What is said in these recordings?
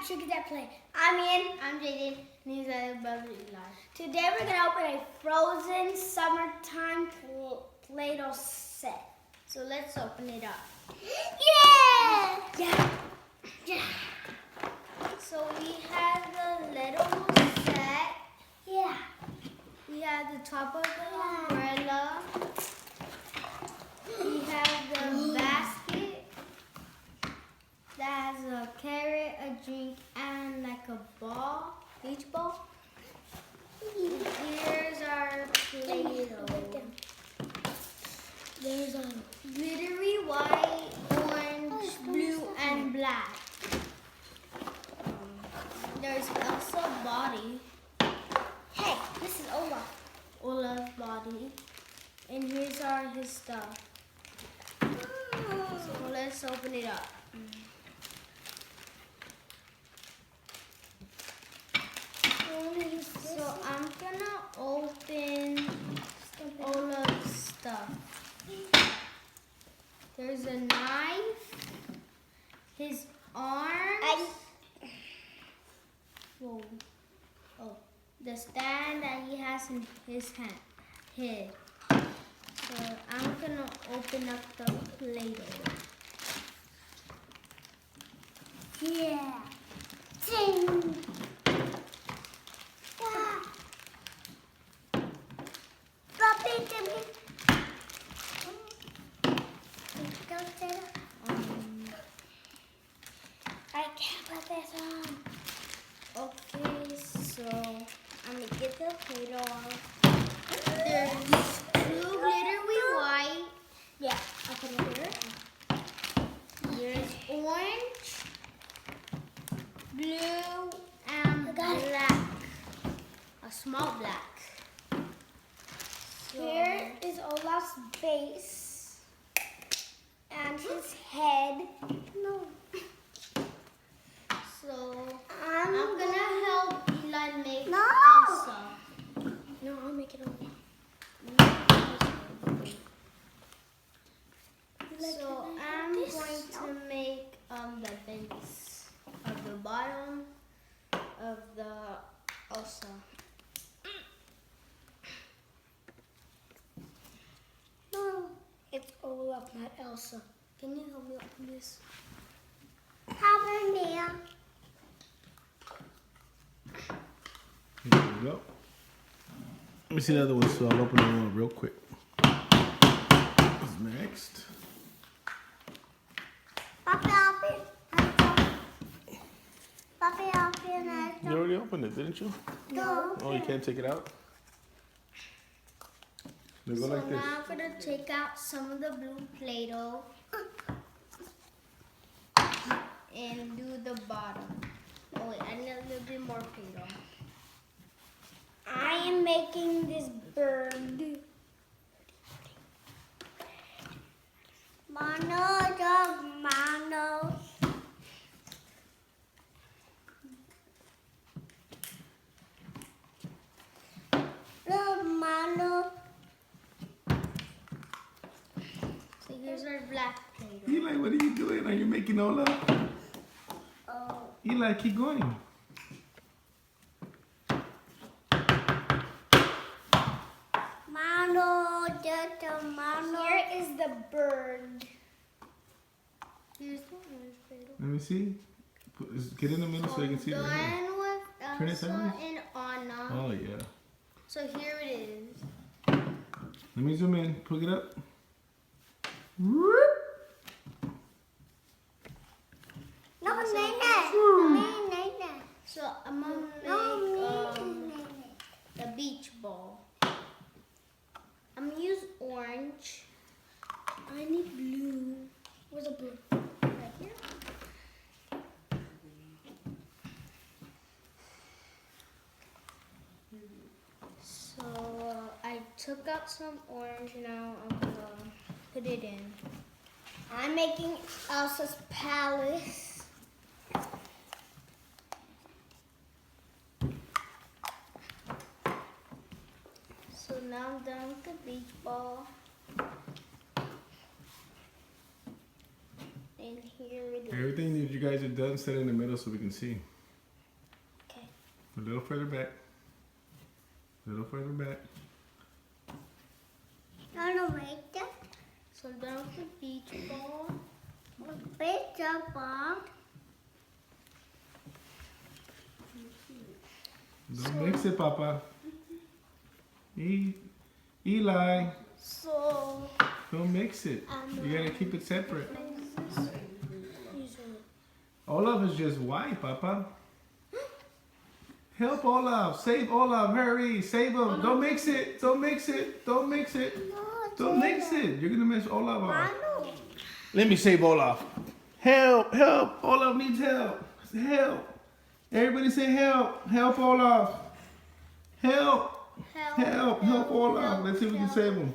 Chickens at Play. I'm Ian. I'm Jaden. And he's our brother Eli. Today we're going to open a Frozen Summertime Play Doh set. So let's open it up. Yeah! Yeah! Yeah! So we have the little set. Yeah. We have the top of the umbrella. We have the basket that has a carrot, a drink, and like a ball, beach ball. Here's our Play-Doh. There's a Glittery white, orange, blue, and black. There's Elsa body. Hey, this is Olaf. Olaf body. And here's his stuff. So let's open it up. So I'm gonna open Olaf's stuff. There's a knife, his arms. Whoa. Oh, the stand that he has in his head. So I'm gonna open up the Play-Doh. Yeah. Ding. Yeah. Drop it to me. I can't put this on. Okay, so I'm gonna get the Play-Doh off. There's blue glittery white. Yeah, I'll put it here. There's orange, blue, and black. A small black. So, Here is Olaf's base and his head. No. So I'm gonna help Eli make No. Elsa. No, I'll make it over. So I'm going to make the base of the bottom of the Elsa. No, it's Olaf, not Elsa. Can you help me open this? Help me. There we go. Let me see the other one, so I'll open the one real quick. What's next? Papi, open it. You already opened it, didn't you? No. Oh, you can't take it out? They go So like this. now I'm gonna take out some of the blue Play-Doh and do the bottom. Oh wait, I need a little bit more Play-Doh. I am making this bird. Mano, dog, mano. Dog, mano. So here's our black Play-Doh. Eli, what are you doing? Are you making Olaf? Oh. Eli, keep going. Mano, just a mano. Here is the bird. Here's the orange Play-Doh. Let me see. Get in the middle so you can see it right here. Done with Turn it Elsa sideways. and Anna. Oh, yeah. So here it is. Let me zoom in. Pick it up. No, nene. So I'm gonna make the beach ball. I'm gonna use orange. I need blue. Where's the blue? Right here. So I took out some orange. Now I'm gonna put it in. I'm making Elsa's palace. So now I'm done with the beach ball. And here it is. Everything that you guys have done, set in the middle so we can see. A little further back. A little further back. Gonna make that. So down with the beach ball. Beach ball. Don't mix it, Papa. Eli, So don't mix it. You gotta keep it separate. these Olaf is just white, Papa. Help Olaf. Save Olaf. Hurry. Save him. Don't mix it. Don't mix it. Don't mix it. Don't mix it. You're gonna mess Olaf off. Let me save Olaf. Help. Help. Olaf needs help. Help. Everybody say help. Help Olaf. Help. Help. Help Olaf. Let's see if we can save him.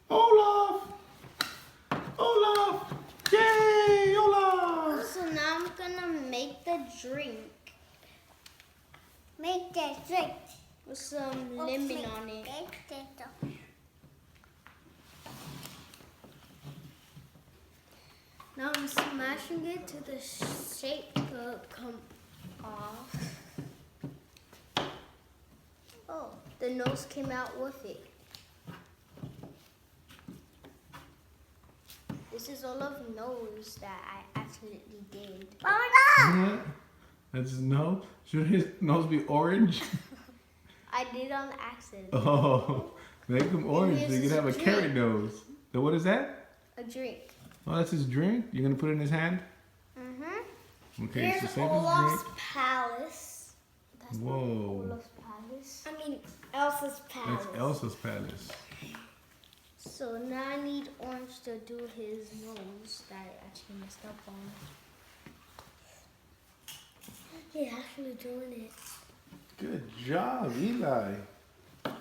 Olaf. Olaf. Yay, Olaf. So now I'm gonna make the drink Make that drink. with some lemon on it. Make that. Now I'm smashing it to the shape to come off. Oh, the nose came out with it. This is Olaf's nose that I absolutely did. Yeah. That's his nose. Should his nose be orange? I did on accident. Oh, make him orange so you can have a carrot nose. So what is that? A drink. Oh, that's his drink? You're gonna put it in his hand? Mm-hmm. Okay, so Here's save his Olaf's drink. palace. That's Whoa. not Olaf's palace. I mean, Elsa's palace. That's Elsa's palace. So now I need Orange to do his nose that I actually messed up on. He's actually doing it. Good job, Eli. So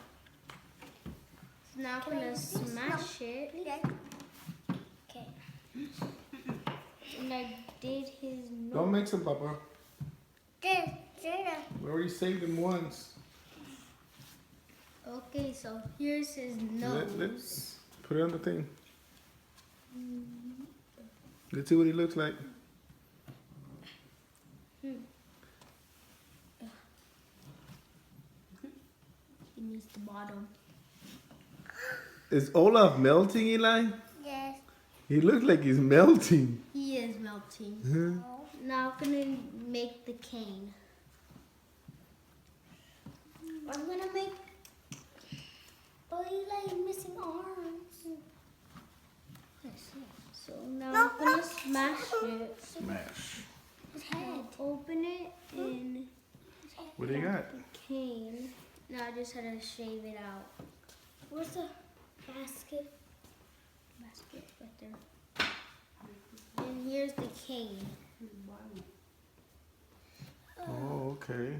now I'm gonna smash it. Okay. And I did his nose. Don't mix them, Papa. This. We already saved him once. Okay, so here's his nose. Let's put it on the thing. Let's see what he looks like. He needs the bottom. Is Olaf melting, Eli? Yes. He looks like he's melting. He is melting. Now I'm gonna make the cane. I'm gonna make. Oh, Eli's missing arms. So now I'm gonna smash it. Smash. His head. Open it in What do you got? the cane. Now I just had to shave it out. Where's the basket? Basket right there. And here's the cane. Oh, okay.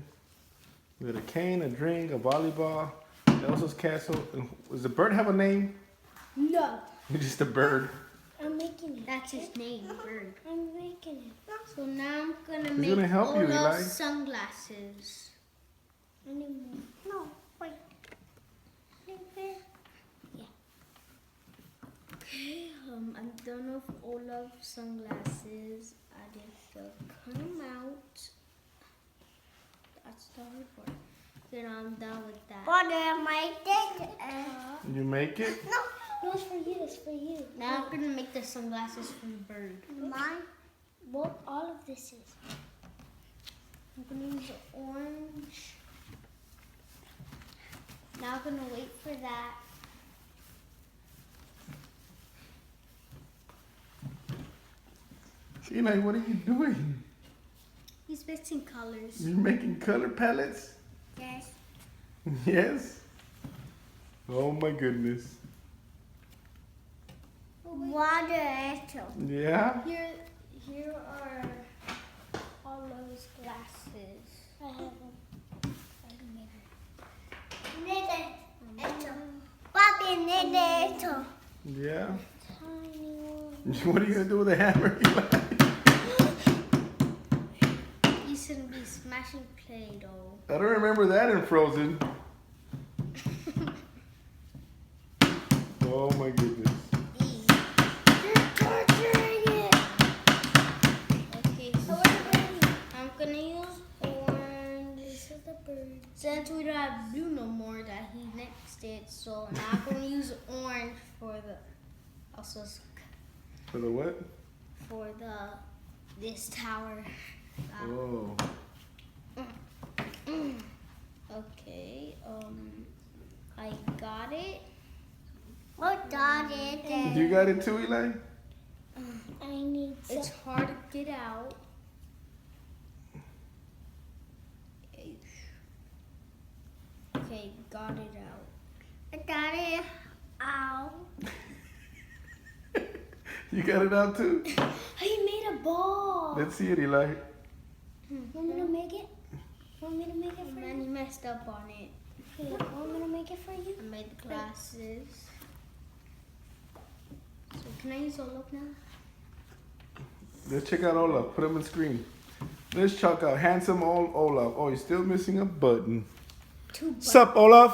We got a cane, a drink, a volleyball, Elsa's castle. And does the bird have a name? No. He's just a bird. I'm making it. That's his name, bird. I'm making it. So now I'm gonna He's make gonna help you, Olaf's Eli. sunglasses. Anymore. No, wait. Okay, I'm done with Olaf's sunglasses. I just cut them out. That's the hard part. Then I'm done with that. But I make it. You make it? No, it's for you. It's for you. Now I'm gonna make the sunglasses from the bird. Mine. What all of this is. I'm gonna use the orange. Now I'm gonna wait for that. Eli, what are you doing? He's mixing colors. You're making color palettes? Yes. Yes? Oh my goodness. Water. Yeah? Here are Olaf's glasses. I have them. Knit it. Bobby knit it. Yeah? Tiny one. What are you gonna do with a hammer, Eli? You shouldn't be smashing Play-Doh. I don't remember that in Frozen. Oh my goodness. You're torturing it. Okay, so I'm gonna use orange. This is the bird. Since we don't have blue no more that he next it, so now I'm gonna use orange for the For the what? for this tower. Oh. Okay, I got it. What got it? You got it too, Eli? I need It's hard to get out. Okay, got it out. I got it out. You got it out too? He made a ball. Let's see it, Eli. Want me to make it? Want me to make it for And then you? he messed up on it. Here, want me to make it for you? I made the glasses. So can I use Olaf now? Let's check out Olaf. Put him on screen. Let's check out handsome old Olaf. Oh, he's still missing a button. Sup, Olaf?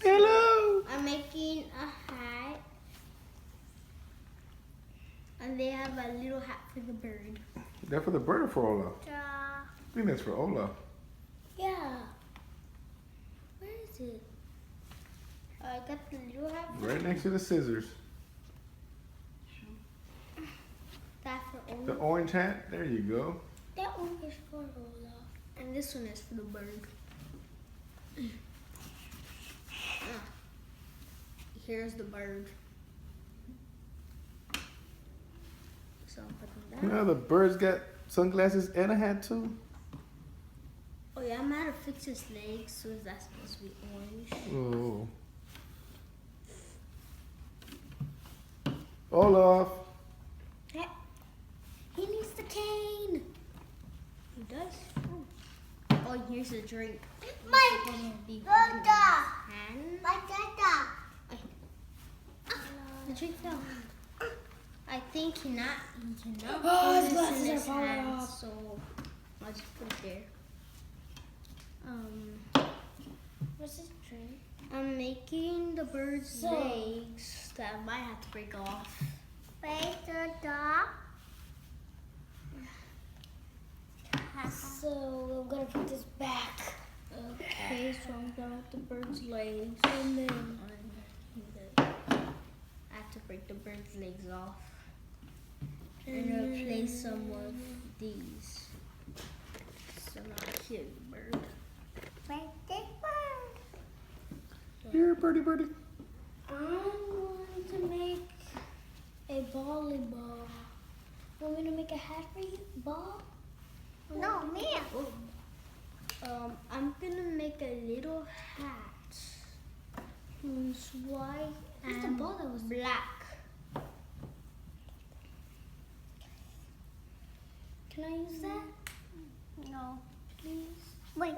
Hello. I'm making a hat. And they have a little hat for the bird. Is that for the bird or for Olaf? Yeah. I think that's for Olaf. Yeah. Where is it? I got the little hat. Right next to the scissors. That for Olaf. The orange hat. There you go. That one is for Olaf. And this one is for the bird. Here's the bird. So I'm putting that. Yeah, the bird's got sunglasses and a hat too. Oh yeah, I'm gonna fix his legs, so is that supposed to be orange? Oh. Olaf. Yeah. He needs the cane. He does? Oh, here's a drink. Mike. Dada. Hand. Mike, Dada. The drink fell. I think he cannot Oh, put his this glasses in are his falling hand, off. so I'll just put it there. What's his drink? I'm making the bird's So- legs that I might have to break off. Where's the dog? So I'm gonna put this back. Okay, so I'm done with the bird's legs. And then I have to break the bird's legs off. And replace some of these. So now here's the bird. Where's the bird? Here, birdie, birdie. I'm going to make a volleyball. Want me to make a hat for you? Ball? No, me. I'm gonna make a little hat. It's white Where's the and ball that was black. Can I use that? No. Please. Wait.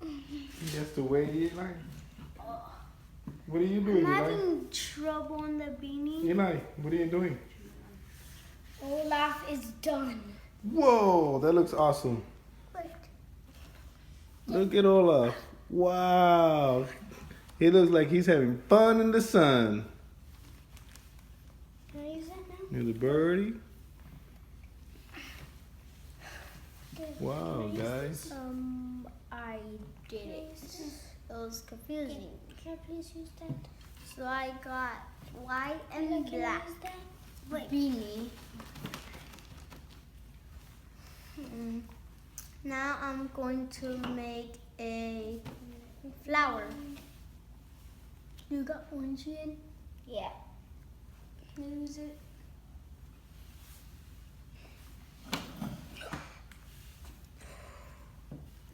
That's the way he like. What are you doing, I'm Eli? having trouble on the beanie. Eli, what are you doing? Olaf is done. Whoa, that looks awesome. Wait. Look at Olaf. Wow. He looks like he's having fun in the sun. Can I use that now? Here's a birdie. Good. Wow, guys. I did it. It was confusing. Can I please use that? So I got white and Can I black use that? beanie. Now I'm going to make a flower. You got orange in? Yeah. Can I use it?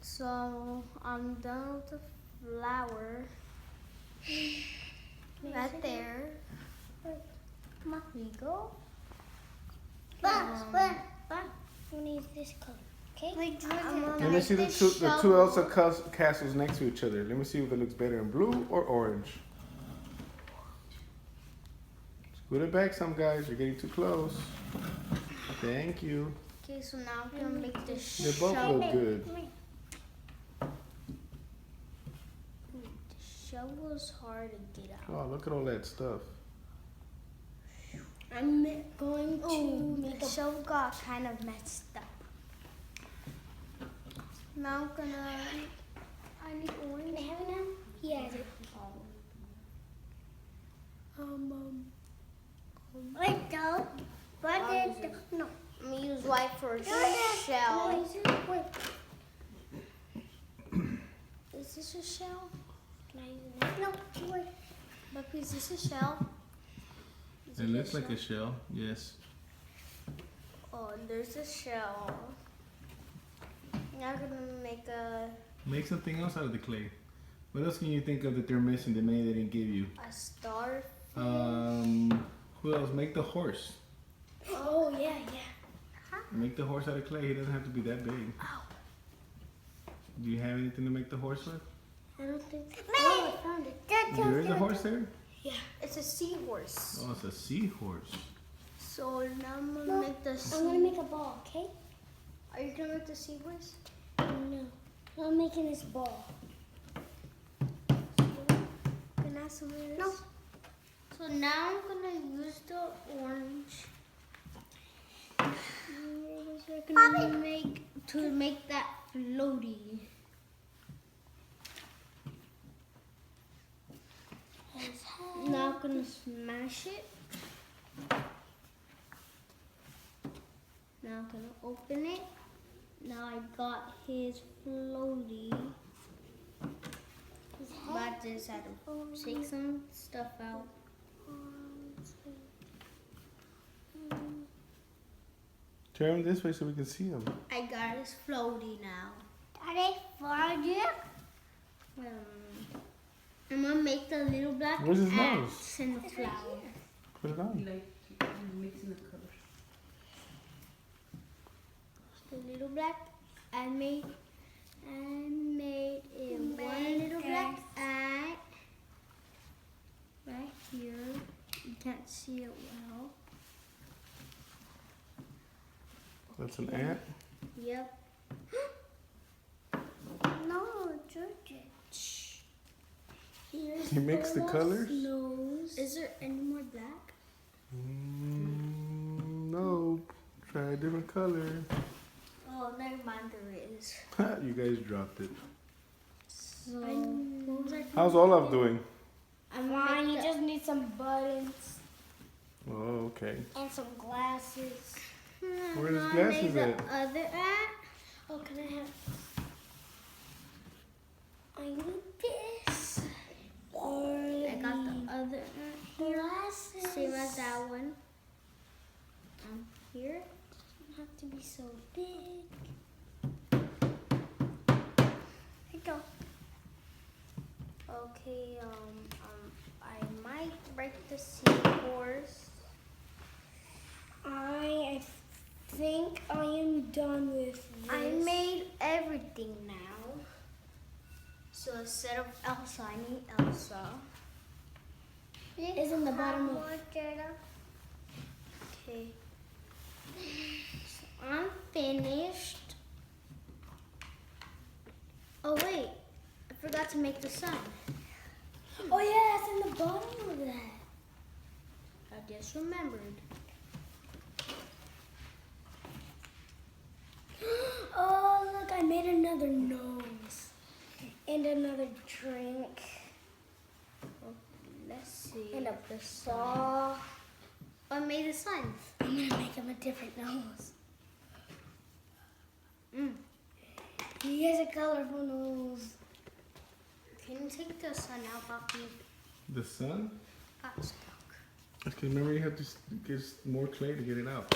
So I'm done with the flower. Right there. Come on. Here you go. But. I'm gonna use this color. Okay? Let me see the two Elsa castles next to each other. Let me see if it looks better in blue or orange. Scoot it back some guys. You're getting too close. Thank you. Okay, so now I'm gonna make the They both shovel. look good. The shovel's hard to get out. Oh, look at all that stuff. I'm going to make The a shovel got kind of messed up. Now I'm gonna. I need orange. Can I have it now? He has it. Wait, no. But I'll use it, this. no. I'm gonna use white for a No, shell. wait. Is this a shell? Can I use it? No, wait. But is this a shell? Is It looks like a shell, yes. Oh, there's a shell. Now I'm gonna Make something else out of the clay. What else can you think of that they're missing that maybe they didn't give you? a star. Who else? Make the horse. Oh, yeah. Make the horse out of clay. He doesn't have to be that big. Ow. Do you have anything to make the horse with? I don't think so. Oh, I found it. There is a horse there? Yeah. It's a seahorse. Oh, it's a seahorse. So now I'm gonna make the. I'm gonna make a ball, okay? Are you gonna make the seahorse? No. I'm making this ball. Can I have some of this? No. So now I'm gonna use the orange. We're gonna make that floaty. Now I'm gonna smash it. Now I'm gonna open it. Now I got his floaty. But just had to take some stuff out. Turn him this way so we can see him. I got his floaty now. Are they for you? I'm gonna make the little black Where's his ants in the flower. Put it on. Like mixing the colors. The little black I made it one little black ant right here. You can't see it well. That's an ant. Yep. No, George. Here's He mixed the Olaf's colors? nose. Is there any more black? No. Try a different color. Oh, never mind. There is. You guys dropped it. So what was I doing? How's Olaf doing? I'm Fine, gonna you make just need some buttons Oh, okay. and some glasses. Where his I glasses made the at? other ant. Oh, can I have? I need this. Or I got the other ant here. glasses. Same as that one. Here. Doesn't have to be so big. I don't. Okay. I might break the seahorse. I think I am done with this. I made everything now. So instead of Elsa, I need Elsa. It's in the bottom of. Okay. So I'm finished. Oh wait, I forgot to make the sun. Oh yeah, it's in the bottom of that. I just remembered. Oh look, I made another nose and another drink Let's see. and a the saw. I made the sun. I'm gonna make him a different nose. He has a colorful nose. Can you take the sun out, Poppy? The sun? Got stuck. Okay, remember you have to get more clay to get it out.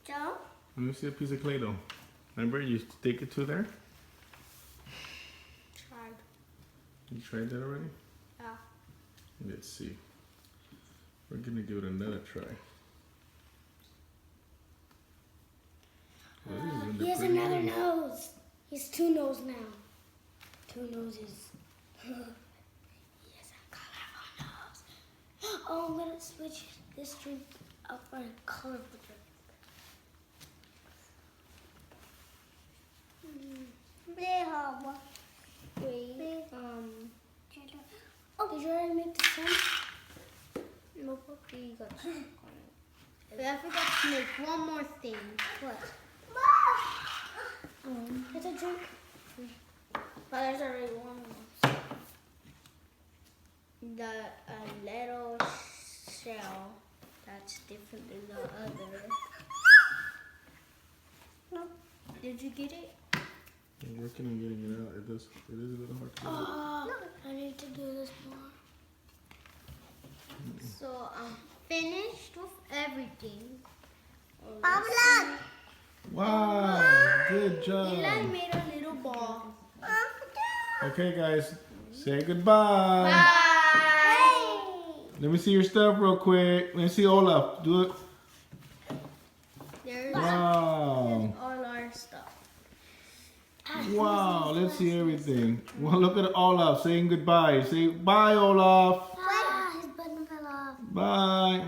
Joe? Let me see a piece of clay doh. Remember you stick it to there? Tried. You tried that already? Yeah. Let's see. We're gonna give it another try. Well, this is gonna be He has pretty another easy. nose. He has two noses now. Two noses. He has a colorful nose. Oh, I'm gonna switch this drink up for a colorful drink. Wait. Oh, did you already make the sun? No, Poppy got stuck on it. But I forgot to make one more thing. What? It's a drink. there's already one. The little shell that's different than the other. No. Did you get it? I'm working on getting it out. It is a little hard to get it. Oh, I need to do this more. So I'm finished with everything. Wow, good job. Eli made a little ball. Okay, guys, say goodbye. Bye. Let me see your stuff real quick. Let me see Olaf. Do it. There's Wow. all our stuff. Wow, let's see everything. Well, look at Olaf saying goodbye. Say bye, Olaf. Ah, his button fell off. Bye.